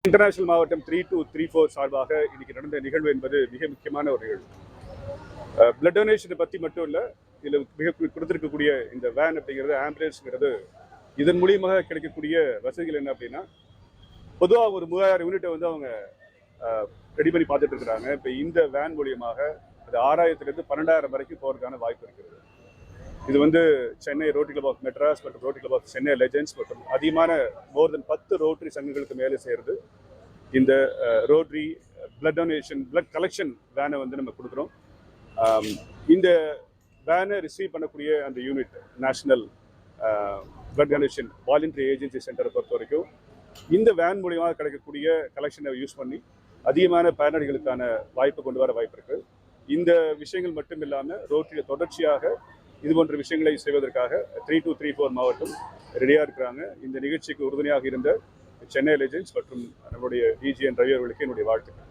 International மாவட்டம் 3234 சார்பாக இன்னைக்கு நடந்த நிகழ்வு என்பது மிக முக்கியமான ஒரு நிகழ்வு. பிளட் டொனேஷனை பற்றி மட்டும் இல்லை, இதில் மிக கொடுத்துருக்கக்கூடிய இந்த வேன் அப்படிங்கிறது, ஆம்புலன்ஸுங்கிறது, இதன் மூலியமாக கிடைக்கக்கூடிய வசதிகள் என்ன அப்படின்னா, பொதுவாக ஒரு 3000 யூனிட்டை வந்து அவங்க ரெடி பண்ணி பார்த்துட்டு இருக்கிறாங்க. இப்போ இந்த வேன் மூலியமாக அது 6000லேருந்து 12,000 வரைக்கும் போகிறதுக்கான வாய்ப்பு இருக்கிறது. இது வந்து Chennai rotary club of Madras மற்றும் rotary club of Chennai legends மற்றும் அதிகமான மோர் தென் 10 ரோட்டரி சங்கங்களுக்கு மேலே சேர்ந்து இந்த rotary blood donation blood collection வேனை வந்து நம்ம கொடுக்குறோம். இந்த வேனை ரிசீவ் பண்ணக்கூடிய அந்த unit national blood donation voluntary agency சென்டரை பொறுத்த வரைக்கும் இந்த வேன் மூலியமாக கிடைக்கக்கூடிய கலெக்ஷனை யூஸ் பண்ணி அதிகமான பயனாளிகளுக்கான வாய்ப்பு கொண்டு வர வாய்ப்பு இருக்குது. இந்த விஷயங்கள் மட்டும் இல்லாமல் ரோட்டரியில் தொடர்ச்சியாக இது போன்ற விஷயங்களை செய்வதற்காக 3234 மாவட்டம் ரெடியாக இருக்கிறாங்க. இந்த நிகழ்ச்சிக்கு உறுதுணையாக இருந்த சென்னை லெஜெண்ட்ஸ் மற்றும் நம்முடைய டிஜிஎன் ரவி அவர்களுக்கு என்னுடைய வாழ்த்துக்கள்.